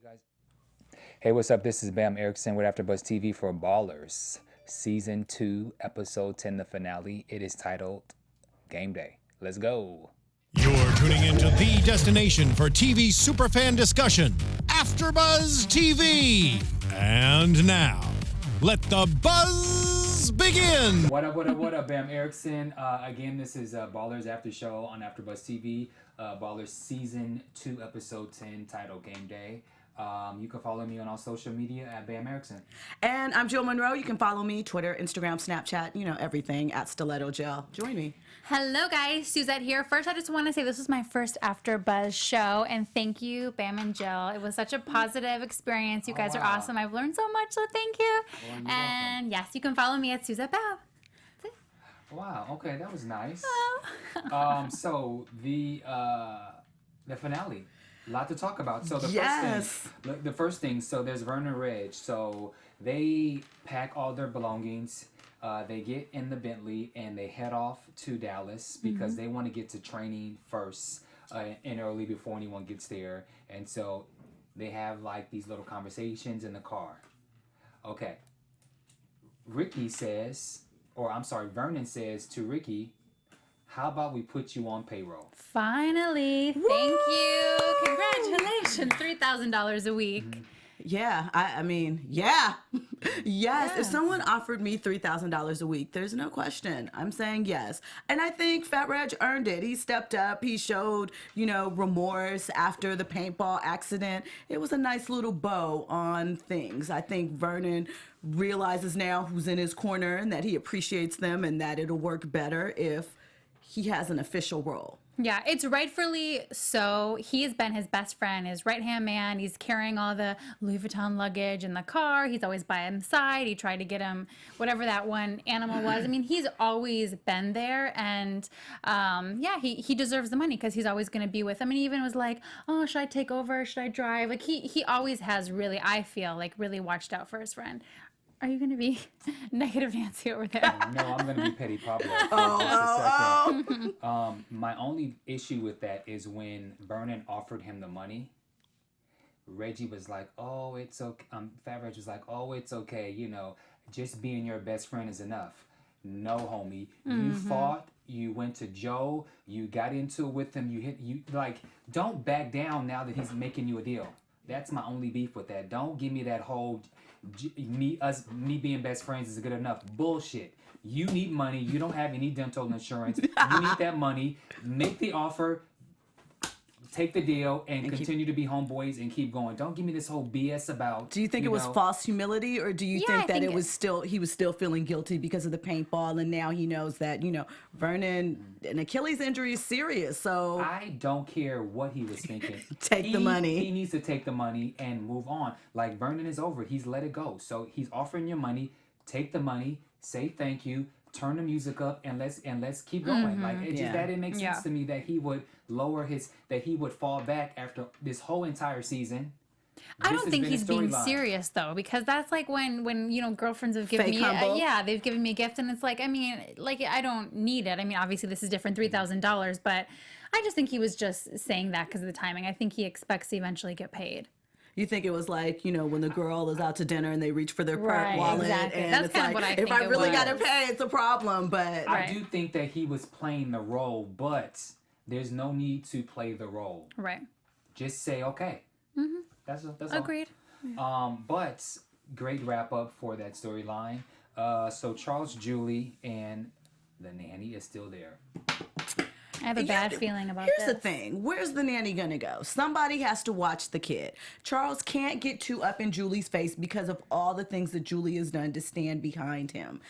You guys. Hey, what's up? This is Bamm Ericsen with AFTERBUZZ TV for Ballers. Season 2, Episode 10, the finale. It is titled Game Day. Let's go. You're tuning into the destination for TV superfan discussion, AFTERBUZZ TV. And now, let the buzz begin. What up, Bamm Ericsen. Again, this is Ballers After Show on AFTERBUZZ TV. Ballers Season 2, Episode 10, titled Game Day. You can follow me on all social media at Bamm Ericsen. And I'm Jill Munroe. You can follow me, Twitter, Instagram, Snapchat, everything at Stiletto Gel. Join me. Hello guys, Suzette here. First, I just want to say this was my first AfterBuzz show, and thank you, Bamm and Jill. It was such a positive experience. You guys are awesome. I've learned so much, so thank you. Well, and yes, you can follow me at Suzette Babb. Wow, okay, that was nice. Oh. So the finale. A lot to talk about. So the first thing, so there's Vernon Ridge. So they pack all their belongings. They get in the Bentley and they head off to Dallas because they want to get to training first and early before anyone gets there. And so they have like these little conversations in the car. Okay. Vernon says to Ricky, how about we put you on payroll? Finally, thank you. Congratulations, $3,000 a week. Yeah, I mean, yes. If someone offered me $3,000 a week, there's no question. I'm saying yes. And I think Fat Reg earned it. He stepped up. He showed, remorse after the paintball accident. It was a nice little bow on things. I think Vernon realizes now who's in his corner and that he appreciates them and that it'll work better if he has an official role. Yeah, it's rightfully so. He has been his best friend, his right-hand man. He's carrying all the Louis Vuitton luggage in the car. He's always by his side. He tried to get him whatever that one animal was. I mean, he's always been there. And he deserves the money because he's always going to be with him. And he even was like, oh, should I take over? Should I drive? Like he always has really, I feel like, really watched out for his friend. Are you going to be negative Nancy over there? No, I'm going to be Petty Pablo. My only issue with that is when Vernon offered him the money, Reggie was like, oh, it's okay. Fat Reg was like, oh, it's okay. Just being your best friend is enough. No, homie. You fought. You went to Joe. You got into it with him. Don't back down now that he's making you a deal. That's my only beef with that. Don't give me that whole me being best friends is good enough bullshit. You need money. You don't have any dental insurance. You need that money. Make the offer. Take the deal and continue to be homeboys and keep going. Don't give me this whole BS about. Do you think it was false humility, or do you think that he was still feeling guilty because of the paintball, and now he knows that Vernon, an Achilles injury is serious? So I don't care what he was thinking. Take the money. He needs to take the money and move on. Like Vernon is over. He's let it go. So he's offering you money. Take the money. Say thank you. Turn the music up and let's keep going. Like it just that didn't make sense to me that he would he would fall back after this whole entire season. I don't think he's being serious though, because that's like when girlfriends have given me they've given me a gift and it's like, I mean, like I don't need it. I mean, obviously this is different, $3,000, but I just think he was just saying that because of the timing. I think he expects to eventually get paid. You think it was like, when the girl is out to dinner and they reach for their wallet. Exactly. And that's it's kind like, of what I think if I really got to was. pay, it's a problem. But I do think that he was playing the role, but there's no need to play the role. Right. Just say, okay. That's Agreed. all. But great wrap up for that storyline. So Charles, Julie, and the nanny is still there. I have a bad feeling about this. Here's the thing. Where's the nanny going to go? Somebody has to watch the kid. Charles can't get too up in Julie's face because of all the things that Julie has done to stand behind him.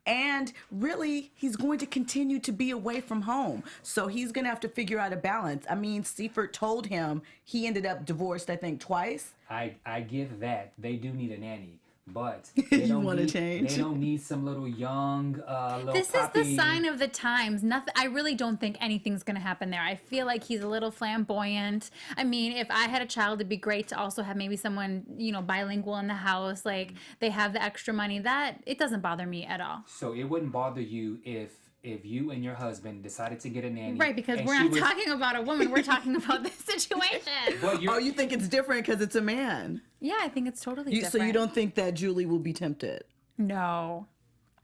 And really, he's going to continue to be away from home. So he's going to have to figure out a balance. I mean, Seifert told him he ended up divorced, I think, twice. I give that. They do need a nanny. But they don't want to change. They don't need some little young, little This poppy. is the sign of the times. Nothing. I really don't think anything's going to happen there. I feel like he's a little flamboyant. I mean, if I had a child, it'd be great to also have maybe someone, bilingual in the house. Like they have the extra money. That it doesn't bother me at all. So it wouldn't bother you if if you and your husband decided to get a nanny, Right, because and we're she not was- talking about a woman. We're talking about this situation. But Oh, you think it's different because it's a man? Yeah, I think it's totally So different. you don't think that Julie will be tempted? No.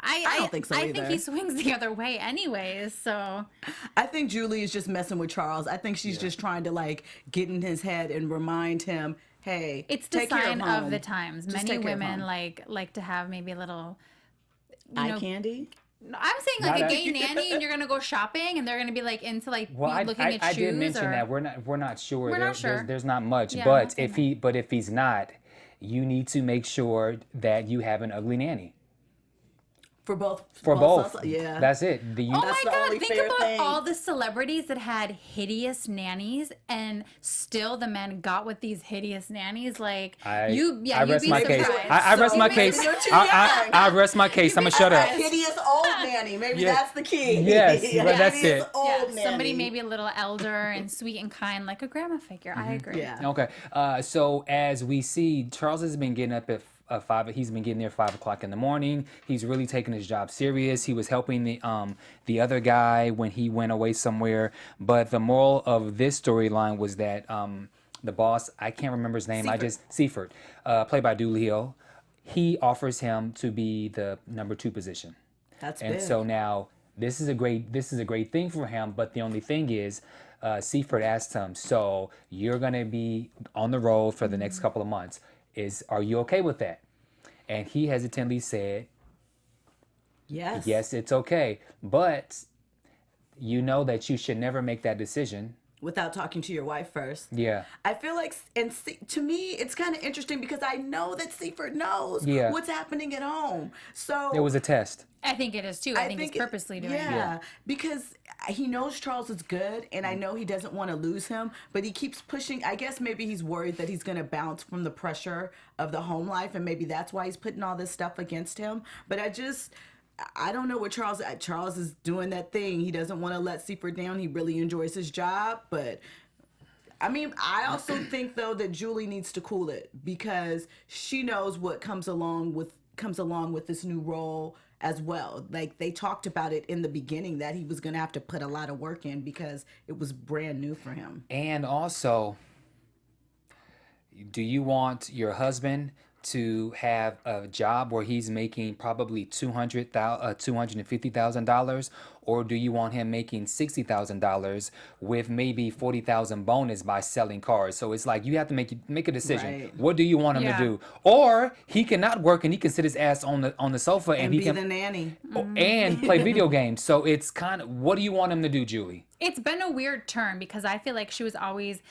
I don't think so I either. think he swings the other way anyways, so. I think Julie is just messing with Charles. I think she's just trying to like get in his head and remind him, hey, It's the take care sign home. of the times. Just Many take care of women home. like to have maybe a little, you eye know, candy. I'm saying like Not a a- gay nanny, and you're gonna go shopping, and they're gonna be like into like Well, I, looking I, at I shoes. did mention or, that we're not sure. We're not sure. There's not much, Yeah, I'm but not saying if he's not, you need to make sure that you have an ugly nanny For both. for both. Yeah. That's it. Oh That's my the God! only Think fair about thing. all the celebrities that had hideous nannies, and still the men got with these hideous nannies. Like I you'd rest be my case. surprised. I rest So my maybe case. you're too I young. rest my case. I'm gonna shut A up. hideous old nanny. Maybe Yeah. that's the key. Yes, A but that's hideous it. Old Yeah, nanny. somebody maybe a little elder and sweet and kind, like a grandma figure. I agree. Yeah. Okay. So as we see, Charles has been getting up at 5. He's been getting there 5 o'clock in the morning. He's really taking his job serious. He was helping the other guy when he went away somewhere. But the moral of this storyline was that the boss, I can't remember his name. Seifert, played by Doolittle, he offers him to be the number 2 position. That's And big. so now this is a great thing for him. But the only thing is, Seifert asked him, so you're gonna be on the road for the next couple of months. Are you okay with that? And he hesitantly said, yes. yes, it's okay. But you know that you should never make that decision. Without talking to your wife first. Yeah. I feel like, to me, it's kind of interesting because I know that Seifert knows Yeah. what's happening at home. So It was a test. I think it is too. I think he's it- purposely doing yeah, it. because he knows Charles is good, and I know he doesn't want to lose him, but he keeps pushing. I guess maybe he's worried that he's going to bounce from the pressure of the home life, and maybe that's why he's putting all this stuff against him. But I don't know what Charles is doing that thing. He doesn't want to let Seifert down. He really enjoys his job, but I mean, I also think though that Julie needs to cool it because she knows what comes along with this new role as well. Like they talked about it in the beginning that he was going to have to put a lot of work in because it was brand new for him. And also, do you want your husband to have a job where he's making probably $250,000, or do you want him making $60,000 with maybe $40,000 bonus by selling cars? So it's like you have to make a decision. Right. What do you want him Yeah. to do? Or he cannot work and he can sit his ass on the sofa and And he be can the nanny. and play video games. So it's kind of, what do you want him to do, Julie? It's been a weird turn because I feel like she was always,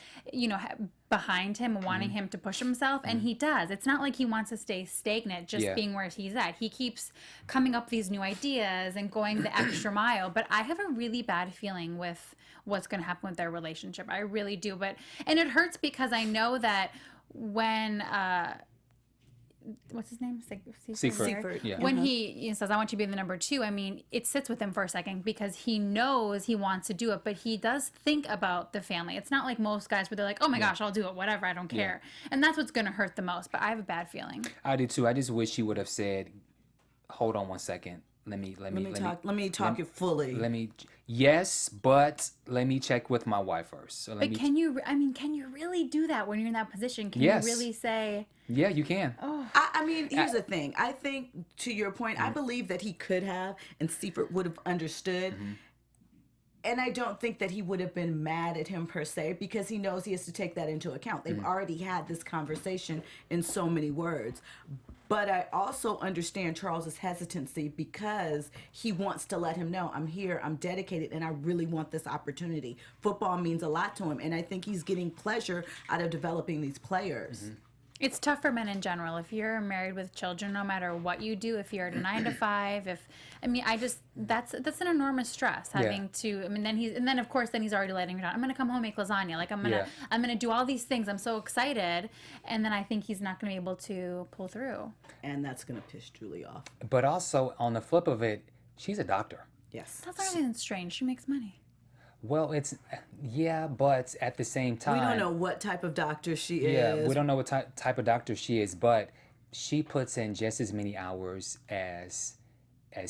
behind him, wanting Mm-hmm. him to push himself, and he does. It's not like he wants to stay stagnant, just Yeah. being where he's at. He keeps coming up with these new ideas and going the extra mile. But I have a really bad feeling with what's going to happen with their relationship. I really do. And it hurts because I know that when what's his name? Seifert. Yeah. When he says, I want you to be the number 2, I mean, it sits with him for a second because he knows he wants to do it, but he does think about the family. It's not like most guys where they're like, oh my gosh, I'll do it, whatever, I don't care. And that's what's going to hurt the most, but I have a bad feeling. I do too. I just wish he would have said, hold on one second. Let me Let me talk it fully. Yes, but let me check with my wife first. So But can you really do that when you're in that position? Can Yes. you really say, Yeah, you can. I mean, here's the thing. I think, to your point, I believe that he could have, and Seifert would have understood. And I don't think that he would have been mad at him per se because he knows he has to take that into account. They've already had this conversation in so many words. But I also understand Charles's hesitancy because he wants to let him know, I'm here, I'm dedicated, and I really want this opportunity. Football means a lot to him, and I think he's getting pleasure out of developing these players. it's tough for men in general. If you're married with children, no matter what you do, if you're at a 9 to 5, that's an enormous stress having to. I mean, then of course he's already letting her down. I'm gonna come home and make lasagna. Like I'm gonna do all these things. I'm so excited, and then I think he's not gonna be able to pull through. And that's going to piss Julie off. But also, on the flip of it, she's a doctor. Yes. That's not even strange. She makes money. Well, but at the same time, We don't know what type of doctor she is. Yeah, we don't know what type of doctor she is, but she puts in just as many hours as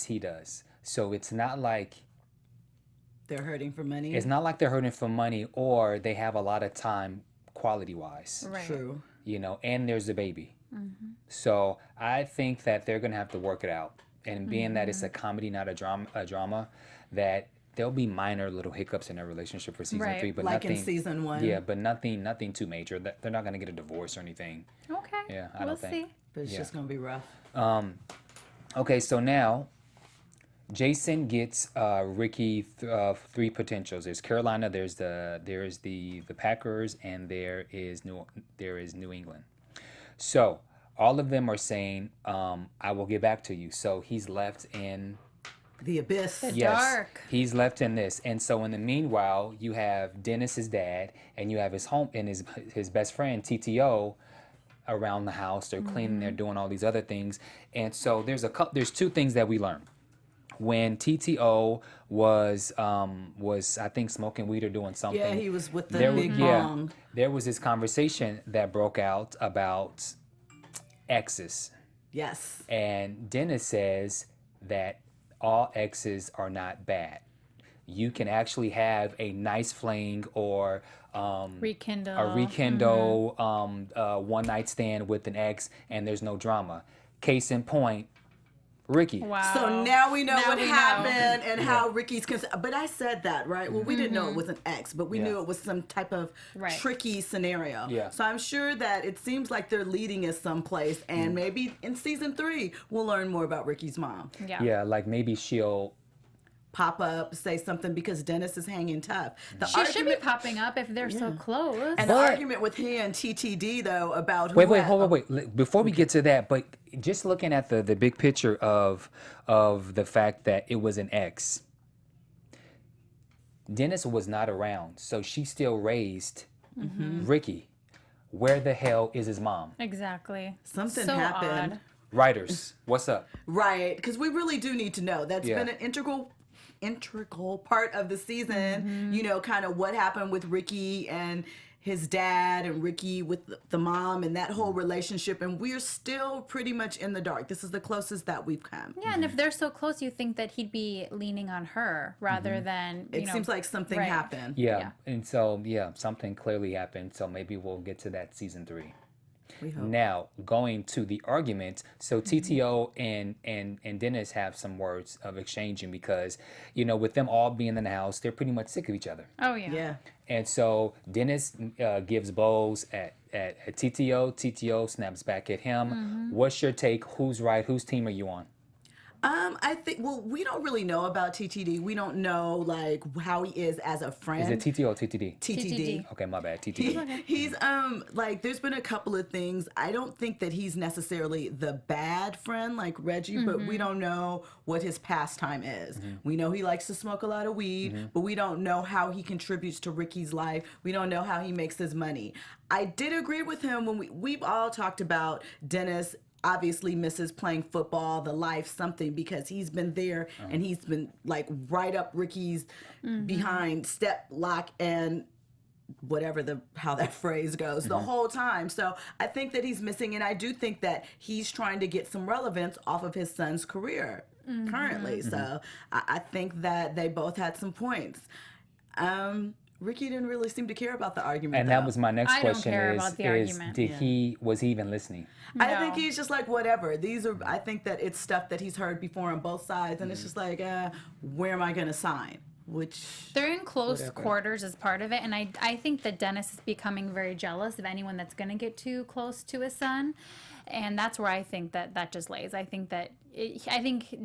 he does. So it's not like They're hurting for money. they're hurting for money, or they have a lot of time quality wise. Right. True. You know, and there's a baby. So I think that they're gonna have to work it out. And being that it's a comedy, not a drama, that there'll be minor little hiccups in their relationship for season Right. 3, but Like nothing. in season 1. Yeah, but nothing too major. They're not gonna get a divorce or anything. Okay. Yeah, I we'll don't think. see. But it's Yeah. just going to be rough. Okay, so now Jason gets Ricky 3 potentials. There's Carolina, there's the Packers, and there is New England. So all of them are saying, I will get back to you. So he's left in The abyss. Dark. He's left in this. And so in the meanwhile, you have Dennis's dad and you have his home and his best friend TTO around the house. They're cleaning, they're doing all these other things. And so there's 2 things that we learned. When TTO was I think smoking weed or doing something. Yeah, he was with the there, big yeah, bong. there was this conversation that broke out about exes. Yes. And Dennis says that all exes are not bad. You can actually have a nice fling or Rekindle. a rekindle one night stand with an ex, and there's no drama. Case in point, Ricky. Wow. So now we know Now what we know. happened and how Ricky's but I said that, right? Well, we didn't know it was an ex, but we Yeah. knew it was some type of Right. tricky scenario. Yeah. So I'm sure that it seems like they're leading us someplace, and maybe in season 3 we'll learn more about Ricky's mom. Yeah. Yeah, like maybe she'll. Pop up, say something because Dennis is hanging tough. The She should be argument, popping up if they're so close. and the But- argument with he and TTD though about who Wait, had- hold on, wait. Before we get to that, but just looking at the big picture of the fact that it was an ex. Dennis was not around, so she still raised Ricky. Where the hell is his mom? Exactly. Something So happened. odd. Writers, what's up? Right, because we really do need to know. That's Yeah. been an integral part of the season. You know, kind of what happened with Ricky and his dad and Ricky with the mom and that whole relationship. And we're still pretty much in the dark. This is the closest that we've come. Yeah, and if they're so close, you think that he'd be leaning on her rather than, It seems like something right. happened. Yeah. Yeah. And so something clearly happened. So maybe we'll get to that season 3. We hope. Now, going to the argument, so TTO and Dennis have some words of exchanging because, with them all being in the house, they're pretty much sick of each other. Oh, yeah. Yeah. And so Dennis gives blows at TTO. TTO snaps back at him. What's your take? Who's right? Whose team are you on? I think, we don't really know about TTD. We don't know, like, how he is as a friend. Is it TTO or TTD? TTD. Okay, my bad. TTD. He's like there's been a couple of things. I don't think that he's necessarily the bad friend like Reggie, but we don't know what his pastime is. We know he likes to smoke a lot of weed, but we don't know how he contributes to Ricky's life. We don't know how he makes his money. I did agree with him when we've all talked about Dennis obviously misses playing football, the life, something, because he's been there and he's been like right up Ricky's behind, step, lock, and whatever how that phrase goes the whole time. So I think that he's missing, and I do think that he's trying to get some relevance off of his son's career currently. So I think that they both had some points. Ricky didn't really seem to care about the argument. And that was my next I don't question care is, about the is argument. was he even listening? I think No. he's just like, whatever. I think that it's stuff that he's heard before on both sides, and it's just like, where am I going to sign? They're in close whatever. quarters as part of it, and I think that Dennis is becoming very jealous of anyone that's going to get too close to his son, and that's where I think that just lays. I think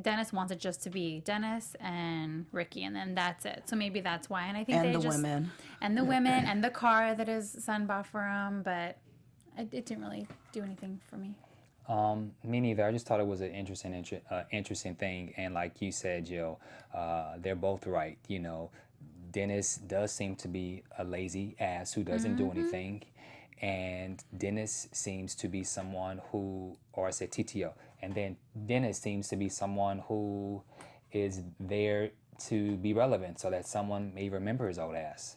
Dennis wants it just to be Dennis and Ricky, and then that's it. So maybe that's why, and I think And they the just women. and the women and the car that his son bought for him, but it didn't really do anything for me. Me neither. I just thought it was an interesting thing. And like you said, Jill, they're both right. Dennis does seem to be a lazy ass who doesn't do anything. And Dennis seems to be someone who, or I said TTO, and then Dennis seems to be someone who is there to be relevant so that someone may remember his old ass.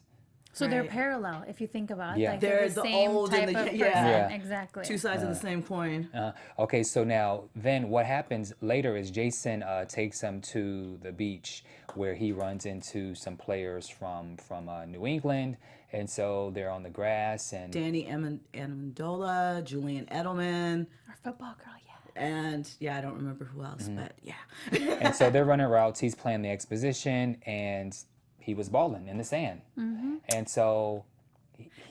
So they're Right. parallel if you think about it. Yeah. Like They're the the same old type and the- of person. yeah. Exactly. Two sides of the same coin. Okay, so now then what happens later is Jason takes him to the beach where he runs into some players from New England, and so they're on the grass and Danny Amendola, Julian Edelman, Our football girl, yeah. and yeah, I don't remember who else, but yeah. and so they're running routes. He's playing the exposition, and he was balling in the sand, and so.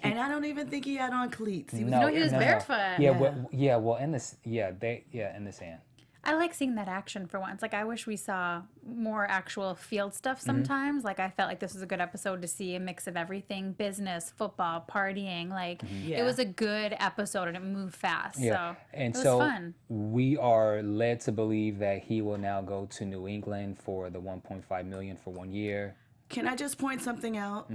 And I don't even think he had on cleats. He was No, he was barefoot. Yeah, Yeah. well, in the in the sand. I like seeing that action for once. Like, I wish we saw more actual field stuff sometimes. Like, I felt like this was a good episode to see a mix of everything: business, football, partying. Like, Yeah. it was a good episode and it moved fast. Yeah, So and it was so fun. we are led to believe that he will now go to New England for the 1.5 million for 1 year. Can I just point something out?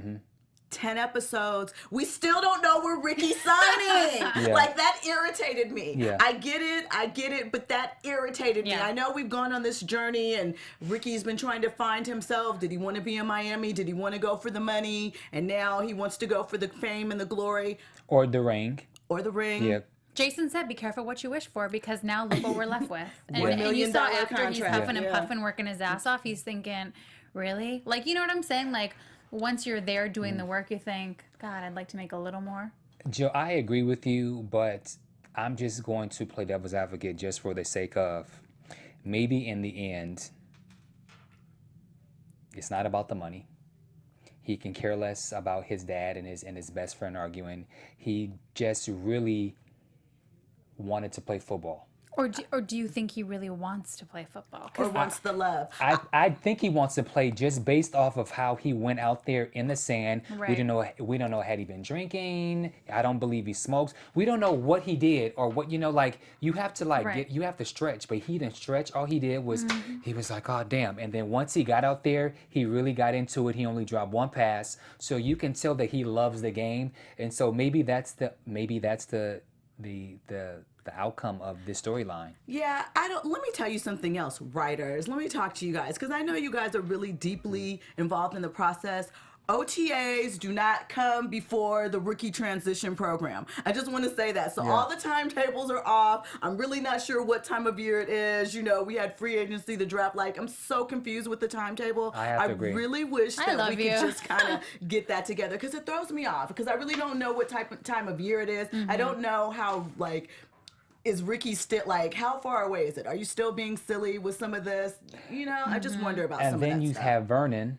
10 episodes. We still don't know where Ricky's signing. Yeah. Like, that irritated me. Yeah. I get it, but that irritated me. Yeah. I know we've gone on this journey and Ricky's been trying to find himself. Did he want to be in Miami? Did he want to go for the money? And now he wants to go for the fame and the glory Or the ring. or the ring. Yeah. Jason said, "Be careful what you wish for," because now look what we're left with. And, $1 and you million saw after he's contract. huffing and Yeah. puffing, working his ass off, he's thinking, "Really?" Like, you know what I'm saying? Like, once you're there doing the work, you think, "God, I'd like to make a little more." Joe, I agree with you, but I'm just going to play devil's advocate just for the sake of maybe in the end, it's not about the money. He can care less about his dad and his best friend arguing. He just really wanted to play football. Or do you think he really wants to play football? 'Cause Or wants the love. I think he wants to play just based off of how he went out there in the sand. Right. We don't know had he been drinking. I don't believe he smokes. We don't know what he did or what like you have to Right. you have to stretch, but he didn't stretch. All he did was he was like, "Oh damn." And then once he got out there, he really got into it. He only dropped one pass. So you can tell that he loves the game. And so maybe that's the outcome of this storyline. Yeah, let me tell you something else, writers. Let me talk to you guys, because I know you guys are really deeply involved in the process. OTAs do not come before the rookie transition program. I just want to say that. So all the timetables are off. I'm really not sure what time of year it is. We had free agency, the draft. Like, I'm so confused with the timetable. I have to agree. really wish I that love we could you. just kind of get that together, because it throws me off, because I really don't know what time of year it is. I don't know how, like, is Ricky still, like, how far away is it? Are you still being silly with some of this? I just wonder about some And of then that you stuff. have Vernon,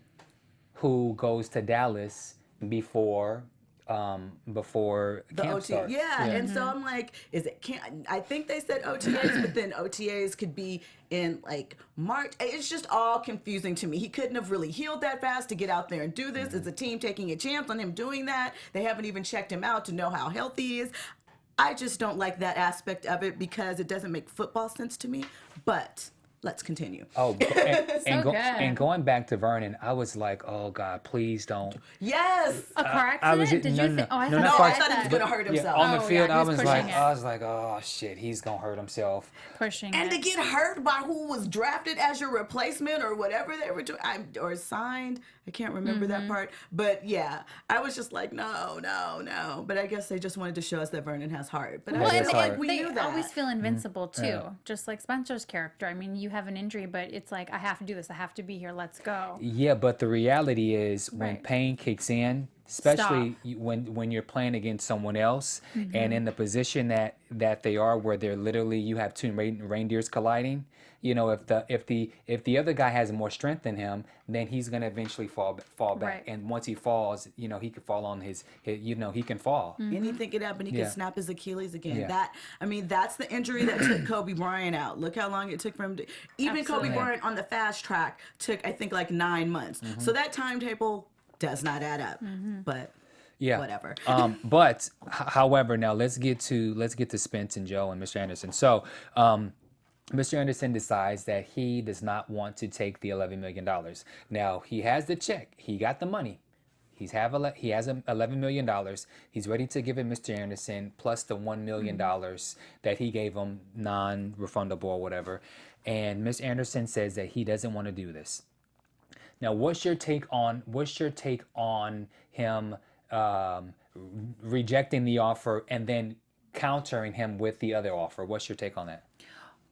who goes to Dallas before The camp OTA, starts. yeah. And so I'm like, I think they said OTAs, but then OTAs could be in like March. It's just all confusing to me. He couldn't have really healed that fast to get out there and do this. Is the team taking a chance on him doing that? They haven't even checked him out to know how healthy he is. I just don't like that aspect of it, because it doesn't make football sense to me. But let's continue. Oh, good. and going back to Vernon, I was like, oh God, please don't. Yes. A car I was accident? Did you no, think? Oh, I no, thought not No, car I thought he was gonna hurt himself. On the Oh, field, yeah, he I was was like, pushing it. oh shit, he's gonna hurt himself. pushing And it. to get hurt by who was drafted as your replacement or whatever they were doing, or signed. I can't remember that part. But yeah, I was just like, no. But I guess they just wanted to show us that Vernon has heart. But Well, I that's was hard. like, we they knew that. always feel invincible too, Yeah. just like Spencer's character. I mean, you have an injury, but it's like, I have to do this. I have to be here. Let's go. Yeah, but the reality is when Right. pain kicks in, especially when you're playing against someone else and in the position that they are, where they're literally you have two reindeers colliding. If the other guy has more strength than him, then he's gonna eventually fall back. Right. And once he falls, he could fall on his he can fall. Anything could happen. He Yeah. could snap his Achilles again. Yeah. That's the injury that took Kobe Bryant out. Look how long it took for him to. Even Absolutely. Kobe Bryant on the fast track took, I think, like 9 months. So that timetable does not add up. But Yeah. whatever. But however, now let's get to Spence and Joe and Mr. Anderson. So, Mr. Anderson decides that he does not want to take the $11 million. Now he has the check. He got the money. He has $11 million. He's ready to give it Mr. Anderson plus the $1 million that he gave him, non-refundable or whatever. And Mr. Anderson says that he doesn't want to do this. Now, what's your take on him rejecting the offer and then countering him with the other offer. What's your take on that?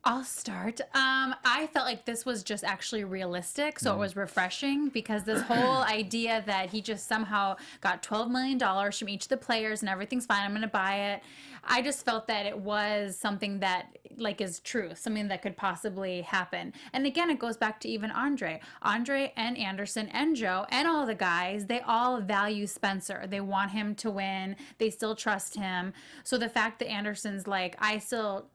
I'll start. I felt like this was just actually realistic, so it was refreshing because this whole idea that he just somehow got $12 million from each of the players and everything's fine, I'm going to buy it. I just felt that it was something that like is true, something that could possibly happen. And again, it goes back to even Andre and Anderson and Joe and all the guys, they all value Spencer. They want him to win. They still trust him. So the fact that Anderson's like, I still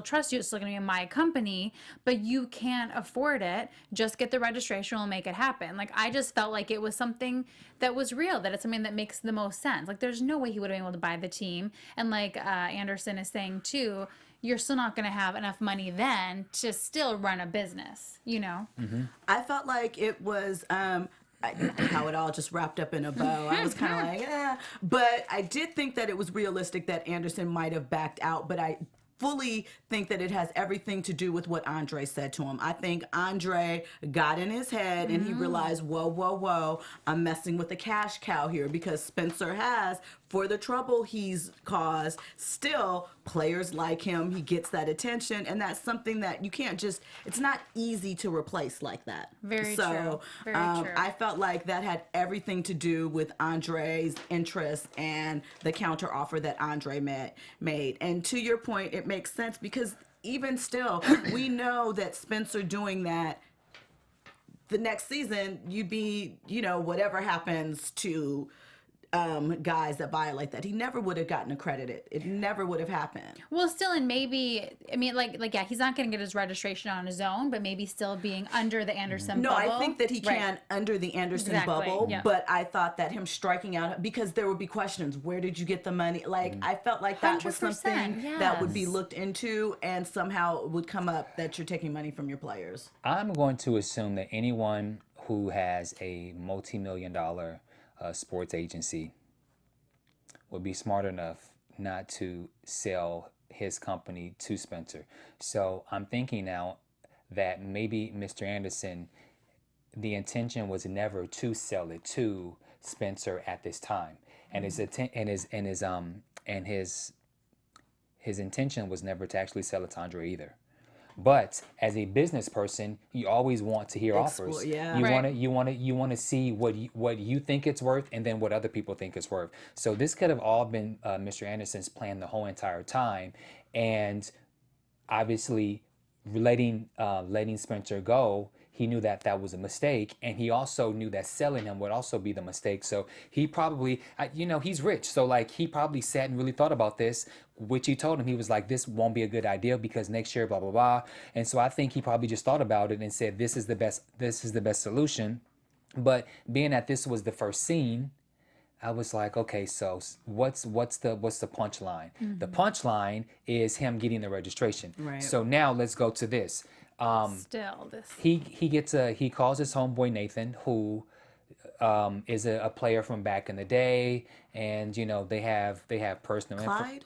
trust you. It's still going to be my company, but you can't afford it. Just get the registration. We'll make it happen. Like, I just felt like it was something that was real, that it's something that makes the most sense. Like, there's no way he would have been able to buy the team. And like Anderson is saying too, you're still not going to have enough money then to still run a business, you know? Mm-hmm. I felt like it was, how it all just wrapped up in a bow. I was kind of like, but I did think that it was realistic that Anderson might have backed out, but I fully think that it has everything to do with what Andre said to him. I think Andre got in his head and he realized, whoa, I'm messing with the cash cow here, because Spencer has, for the trouble he's caused, still players like him. He gets that attention, and that's something that you can't just, it's not easy to replace like that. Very true. Very true. I felt like that had everything to do with Andre's interest and the counter offer that Andre made. And to your point, it makes sense, because even still, we know that Spencer doing that, the next season, you'd be, whatever happens to guys that violate that, he never would have gotten accredited. It never would have happened. Well, still, and maybe, I mean, yeah, he's not going to get his registration on his own, but maybe still being under the Anderson bubble. No, I think that he can under the Anderson bubble, but I thought that him striking out, because there would be questions, where did you get the money? Like, I felt like that was something that would be looked into, and somehow it would come up that you're taking money from your players. I'm going to assume that anyone who has a multi-million-dollar sports agency would be smart enough not to sell his company to Spencer. So I'm thinking now that maybe Mr. Anderson, the intention was never to sell it to Spencer at this time, and his intention was never to actually sell it to Andre either. But as a business person, you always want to hear offers. Yeah. You want to see what you think it's worth, and then what other people think it's worth. So this could have all been Mr. Anderson's plan the whole entire time, and obviously letting Spencer go, he knew that that was a mistake, and he also knew that selling him would also be the mistake. So he probably, he's rich, so like he probably sat and really thought about this, which he told him. He was like, this won't be a good idea because next year, blah, blah, blah. And so I think he probably just thought about it and said, this is the best solution. But being that this was the first scene, I was like, okay, so what's the punchline? Mm-hmm. The punchline is him getting the registration. Right. So now let's go to this. He calls his homeboy Nathan, who is a player from back in the day, and they have personal Clyde?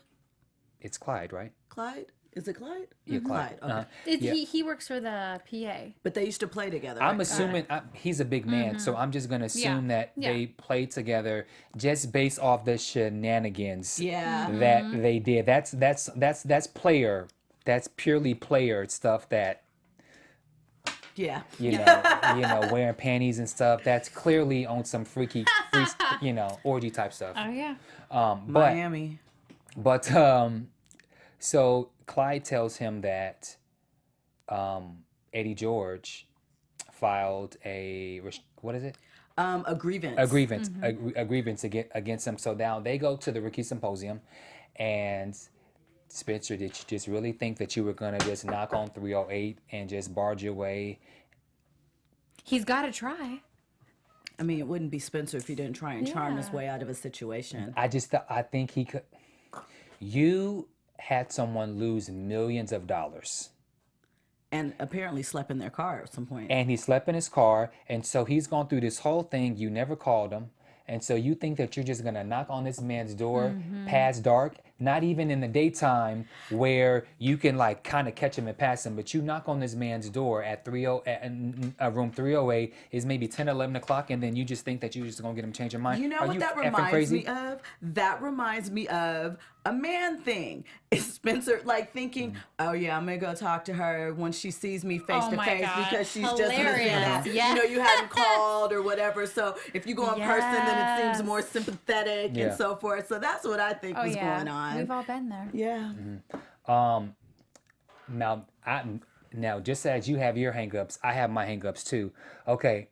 It's Clyde, right? Clyde? Is it Clyde? Yeah, Clyde. Okay. He works for the PA. But they used to play together. I'm assuming he's a big man, so I'm just gonna assume that they played together just based off the shenanigans that they did. That's player. That's purely player stuff. That wearing panties and stuff. That's clearly on some freaky, orgy type stuff. Oh yeah. Miami. But so Clyde tells him that Eddie George filed a grievance. A grievance against him. So now they go to the rookie symposium, and Spencer, did you just really think that you were gonna just knock on 308 and just barge your way? He's got to try. I mean, it wouldn't be Spencer if he didn't try and charm his way out of a situation. I think he could. You had someone lose millions of dollars. And apparently slept in their car at some point. And he slept in his car, and so he's gone through this whole thing. You never called him. And so you think that you're just going to knock on this man's door past dark, not even in the daytime where you can like kind of catch him and pass him, but you knock on this man's door at room 308 is maybe 10, 11 o'clock, and then you just think that you're just gonna get him change your mind. You know Are what that effing reminds crazy? me of? That reminds me of a man thing. Is Spencer like thinking, oh yeah, I'm gonna go talk to her when she sees me face Oh to my face God. because she's Hilarious. just missing that. Yes. You know, you haven't called or whatever. So if you go in person, then it seems Yes. more sympathetic Yeah. and so forth. So that's what I think was going on. We've all been there. Yeah. Now, just as you have your hangups, I have my hangups too. Okay,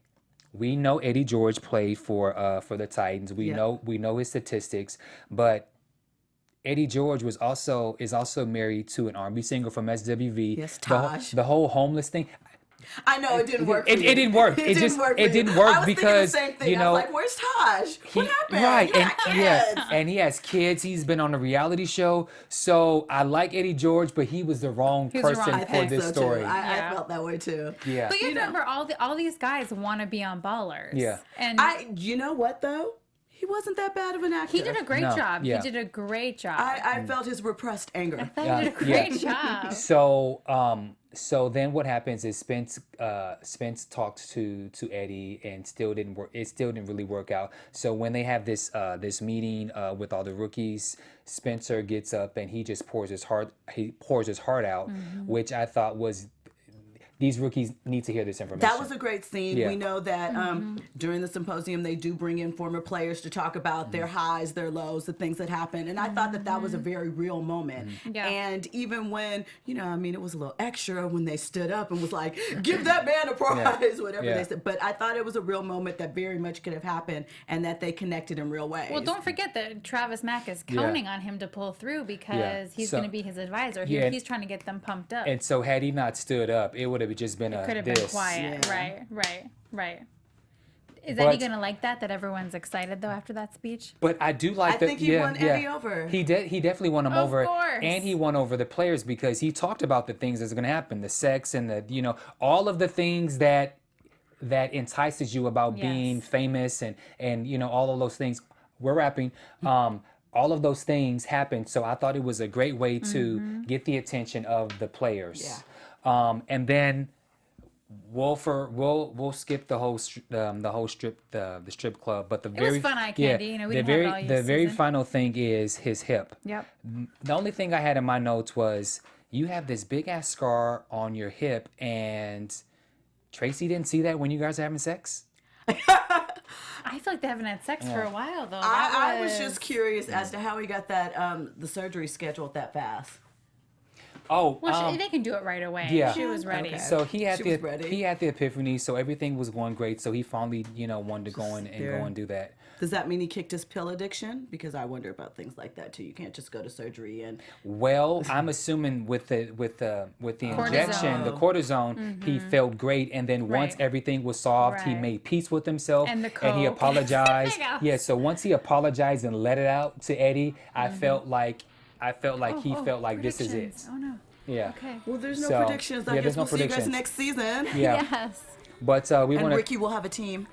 we know Eddie George played for the Titans. We know his statistics, but Eddie George is also married to an R&B singer from SWV. Yes, Taj. The whole homeless thing. I know it didn't work. It didn't work. It didn't work I was because, thinking the same thing. you know, I was like, "Where's Taj? What happened?" Right, He got kids. and he has kids. He's been on a reality show. So I like Eddie George, but he was the wrong He was the person wrong- I for think this so story. too. Yeah. I felt that way too. Yeah. But you You know. remember all these guys want to be on Ballers. Yeah. And You know what though? He wasn't that bad of an actor. he did a great No, yeah. yeah. He did a great job. I felt his repressed anger. He did a great job. So then what happens is Spence talked to Eddie and still didn't work. It still didn't really work out. So when they have this meeting with all the rookies, Spencer gets up and he just pours his heart out, which I thought was, these rookies need to hear this information. That was a great scene. Yeah. We know that during the symposium, they do bring in former players to talk about their highs, their lows, the things that happened. And I thought that was a very real moment. Yeah. And even when, it was a little extra when they stood up and was like, give that man a prize, whatever Yeah. they said. But I thought it was a real moment that very much could have happened and that they connected in real ways. Well, don't forget that Travis Mack is counting on him to pull through because he's So- going to be his advisor. Yeah. He's trying to get them pumped up. And so had he not stood up, it would have just been Could have been quiet. Yeah. Right. Is But- Eddie going to like that everyone's excited, though, after that speech? But I do like I that. think he won Eddie over. He did. He definitely won him Of over, course. and he won over the players because he talked about the things that's going to happen, the sex and the all of the things that entices you about being Yes. famous and all of those things. We're rapping. All of those things happened, so I thought it was a great way to get the attention of the players. And then we'll skip the whole strip club, but the was fun eye candy, we didn't have it all year the very season. final thing is his hip. Yep. The only thing I had in my notes was you have this big ass scar on your hip, and Tracy didn't see that when you guys are having sex. I feel like they haven't had sex for a while, though. I was just curious as to how he got that the surgery scheduled that fast. Oh, Well, they can do it right away. yeah. She was ready. Okay. So he had She was ready. he had the epiphany, so everything was going great. So he finally, wanted to go in and there. go and do that. Does that mean he kicked his pill addiction? Because I wonder about things like that too. You can't just go to surgery and Well, I'm assuming with the injection, the cortisone, he felt great, and then once Right. everything was solved, he Right. made peace with himself, And the he coke. apologized. There you go. Yeah, so once he apologized and let it out to Eddie, I felt like he felt like this is it. predictions. Oh, no. Yeah. Okay. well, there's no So, predictions. I yeah, guess there's no we'll see you guys predictions. next season. Yeah. Yes. But we And want to Ricky will have a team.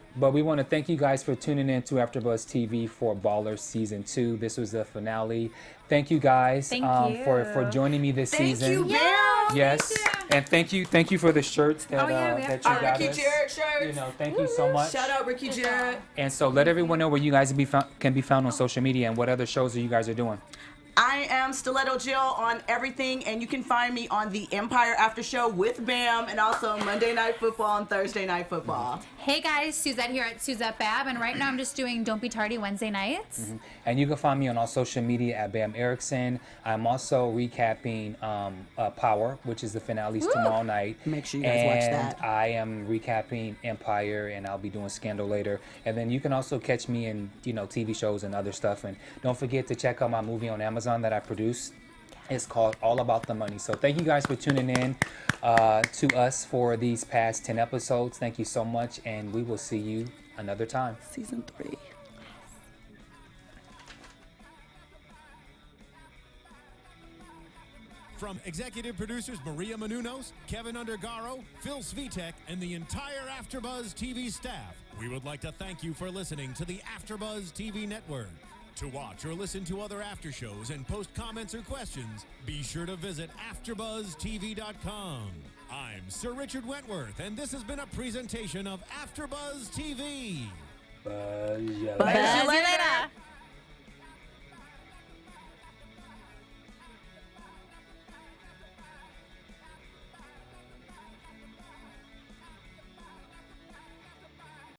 thank you guys for tuning in to AfterBuzz TV for Ballers Season 2. This was the finale. Thank you guys Thank for you. joining me this Thank season. you, Bam. Yes, and thank you for the shirts that we have that to. you Our got Ricky us. Jarrett shirts. Thank you so much. Shout out Ricky Jarrett. And so let everyone know where you guys can be found on social media and what other shows that you guys are doing. I am Stiletto Jill on everything, and you can find me on the Empire After Show with Bam, and also Monday Night Football and Thursday Night Football. Hey, guys. Suzette here at Suzette Babb. And right now I'm just doing Don't Be Tardy Wednesday nights. And you can find me on all social media at Bamm Ericsen. I'm also recapping Power, which is the finales tomorrow night. Make sure you guys watch that. And I am recapping Empire, and I'll be doing Scandal later. And then you can also catch me in TV shows and other stuff. And don't forget to check out my movie on Amazon that I produced. It's called All About the Money. So thank you guys for tuning in to us for these past 10 episodes. Thank you so much, and we will see you another time. Season 3. From executive producers Maria Menounos, Kevin Undergaro, Phil Svitek, and the entire AfterBuzz TV staff, we would like to thank you for listening to the AfterBuzz TV network. To watch or listen to other after shows and post comments or questions, be sure to visit AfterBuzzTV.com. I'm Sir Richard Wentworth, and this has been a presentation of AfterBuzz TV. Buzz your Buzz your